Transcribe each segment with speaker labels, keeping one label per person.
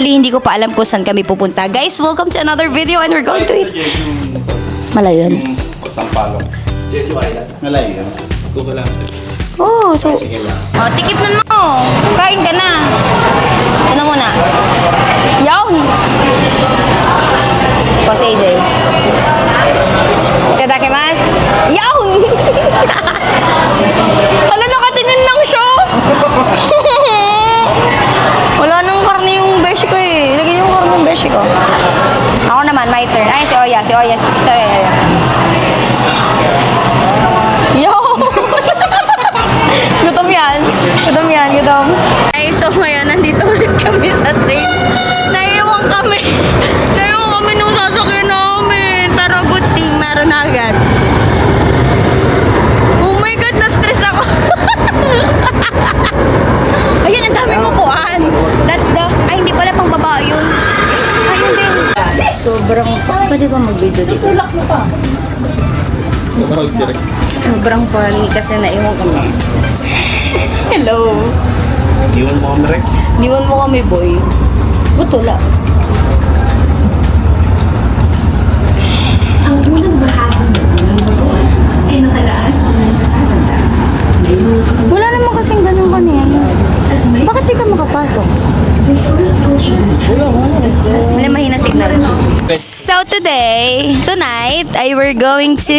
Speaker 1: Hindi ko pa alam kung saan kami pupunta. Guys, welcome to another video and we're going to eat. Malayo yun.
Speaker 2: Yung Sampalong. Jeju Island. Malayo yun. Google lang.
Speaker 1: Oh, so...
Speaker 2: Sige lang.
Speaker 1: Oh, tikip na mo. Kain ka na. Ito na muna. Yawn! Ko si AJ. Itadakimasu. Yawn! Hala, nakatingin lang siya. Wala nang karne yung beshi ko eh. Ilagay yung karne yung beshi ko. Ako naman, my turn. Ay, si Oya. Si Oya. Yo! Gutom yan. Gutom. Ay, so ngayon, nandito ulit kami sa train. Naiiwan kami nung sasakyan namin. Pero good thing, meron na agad. Oh my God, na-stress ako. Ayun, ang daming upuan. That's the... Ay, hindi pala pang babae yun. Ayun din. Sobrang... Pwede ba mag-video dito? Tulak mo pa. Sobrang funny kasi naiwan kami. Hello.
Speaker 2: Iwan mo kami rin.
Speaker 1: Niwan mo kami, boy. Butula.
Speaker 3: Ang unang bahagi ay nakalaas ang nakakanda.
Speaker 1: Wala naman kasing ganun kanina. Bakit di ka makapasok?
Speaker 3: The first portions
Speaker 1: Wala mahina signal. So tonight, ay we're going to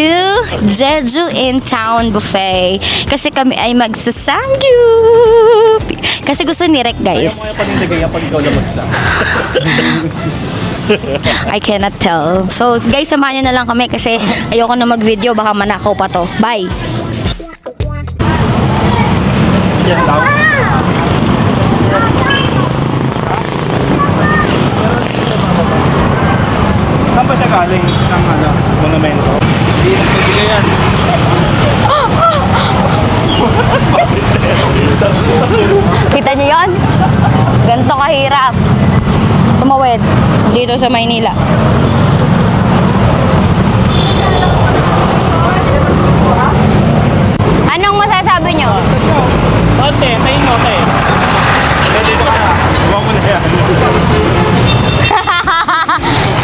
Speaker 1: Jeju in Town Buffet. Kasi kami ay magsasamgyup. Kasi gusto ni Rek, guys.
Speaker 2: Ayaw mo yung panindigay pag ikaw lang magsa.
Speaker 1: I cannot tell. So guys, samahan nyo na lang kami kasi ayoko na mag-video. Baka manakaw pa to. Bye!
Speaker 2: Yan daw. Saan ba siya galing? Ng monumento? Hindi na pwede yan.
Speaker 1: Kita nyo yun? Ganito kahirap. Tumawid. Dito sa Maynila. Anong masasabi nyo?
Speaker 2: Ate, tayo mo, ate. Pwede ko na. Huwag mo na yan.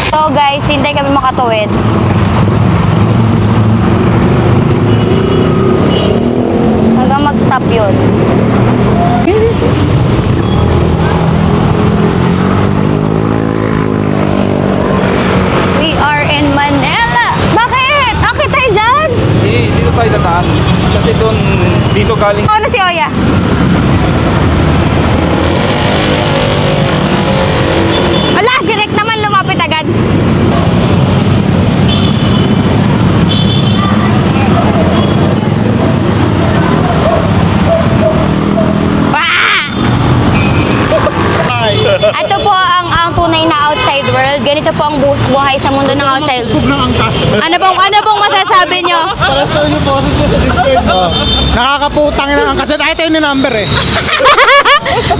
Speaker 1: So guys, hintay kami makatuwid. Hanggang mag-stop yun. We are in Manila. Bakit? Akit tayo dyan?
Speaker 2: Dito tayo dadaan. Kasi doon, dito galing.
Speaker 1: Ano si Oya? Wala, si Rick naman lumapit agad. Ito po ang tunay na outside world. Ganito po ang buhay sa mundo ng outside. Ano pong masasabi nyo?
Speaker 2: Para sa yung boses niya sa Discord. Nakakaputang na ang kaset. Ito yung number eh.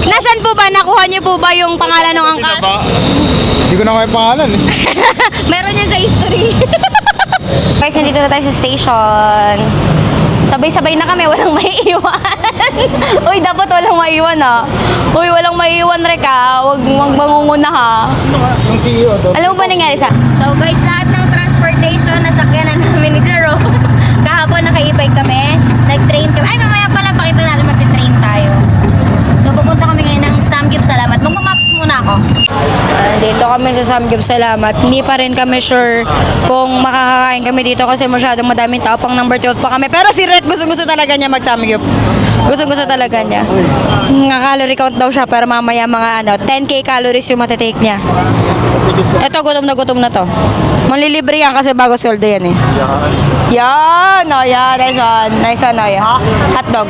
Speaker 1: Nasaan po ba? Nakuha niyo po ba yung pangalan ng angkas?
Speaker 2: Hindi ko na kaya pangalan eh.
Speaker 1: Meron yan sa history. Guys, nandito na tayo sa station. Sabay-sabay na kami, walang maiiwan. Uy, dapat walang maiiwan ha. Uy, walang maiiwan Rek ha. Huwag mangunguna ha.
Speaker 2: Yung CEO doon.
Speaker 1: Alam mo ba nangyari sa... So guys, lahat ng transportation nasakyanan namin ni Jero. Kahapon naka-e-bike kami. Nag-train kami. Ay, mamaya pala pakita natin mag-train tayo. So pupunta kami ngayon ng Samgyup Salamat. Magmamaps muna ako. Dito kami sa Samgyup Salamat. Hindi pa rin kami sure kung makakakain kami dito kasi masyadong madaming tao. Pang number 12 pa kami. Pero si Red gusto gusto talaga niya mag-Samgyup. Gusto talaga niya. Nga calorie count daw siya pero mamaya mga 10k calories yung matitake niya. Ito, gutom na to. Manlilibre yan kasi bago sweldo yan eh. Yan! Oh, yan. Nice one. Nice one, oh, yeah. Hotdog.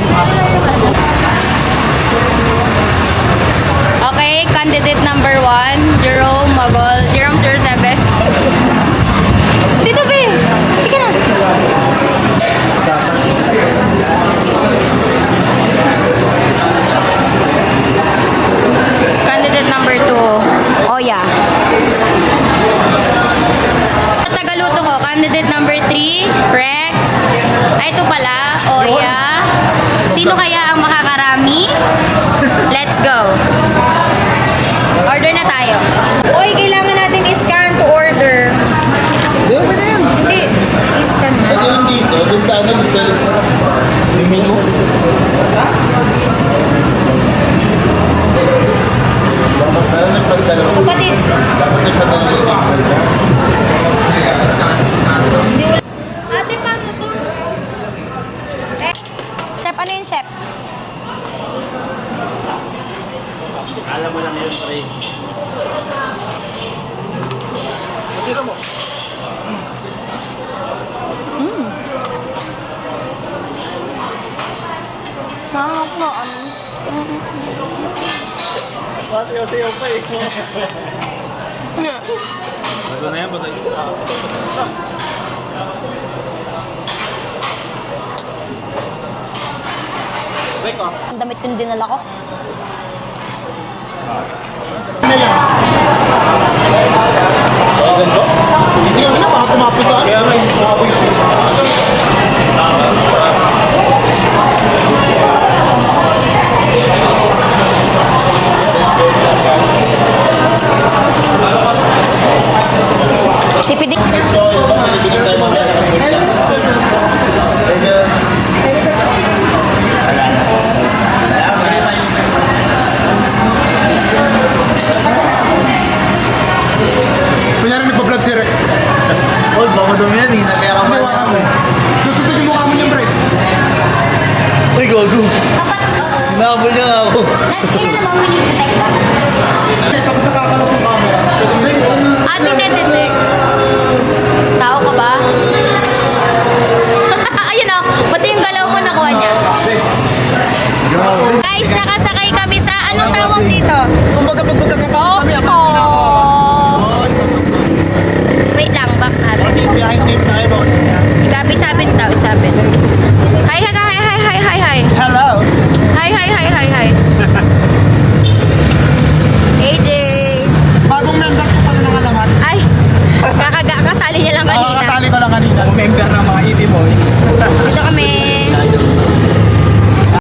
Speaker 1: Okay, candidate number 1, Jerome Magol. Jerome 07. Dito, be! Ika na. Candidate number 2, Oya. Tagaluto ko. Candidate number 3, Rek. Ay, ito pala, Oya. Sino kaya ang makakarami? Let's go. Order na tayo. Uy, kailangan natin i-scan to order.
Speaker 2: Hindi, pwede yan.
Speaker 1: Hindi, i-scan na.
Speaker 4: Pwede lang dito, dun sa ano, gusto na yung menu. Dapat na nagpagdalawa.
Speaker 1: Kapatid.
Speaker 4: Dapat nagpagdalawa yung
Speaker 1: Hindi wala. Ate, paano to? Eh, chef, ano yun, chef?
Speaker 4: Alam mo lang yun, pre. Masira mo.
Speaker 1: Sarap na, ano?
Speaker 4: Matiyaw-tiyaw pa eh. Bago na yan, patay. Break off.
Speaker 1: Ang damit yung dinala ko.
Speaker 4: Ay, ganito? Hindi naman na, baka tumapos ka. Kaya may tumapos.
Speaker 1: Tipid din.
Speaker 4: So, yun ba, pinibigyan tayo mamaya.
Speaker 2: Kunyari nagpa-vlog si Rek.
Speaker 4: Oy, baka dumi yan eh. Natera mo.
Speaker 2: Susundin yung mukha mo niyang break.
Speaker 4: Uy, gago.
Speaker 1: Kapat, oo.
Speaker 4: Nakabol niya nga ako.
Speaker 1: Ilan na bang minititect ka?
Speaker 2: Tapos nakakalas yung camera.
Speaker 1: Ate, hindi. Tao ka ba? Ayun o, pati yung galaw mo nakuha niya. Guys, nakasakay kami sa anong tawag dito?
Speaker 2: Kumbaga pagpunta ka kami, ako na ako.
Speaker 1: Wait lang, back natin.
Speaker 4: Kasi yung behind safe sa kayo.
Speaker 1: Ikabi sabit daw, isabit. Hi.
Speaker 2: Hello.
Speaker 1: Hi. AJ.
Speaker 2: Bagong member ko pala ng alamat.
Speaker 1: Ay, kasali niya lang
Speaker 2: Oo,
Speaker 1: kanina.
Speaker 2: kasali ko lang kanina. Member ng mga EB Boys.
Speaker 1: Dito kami.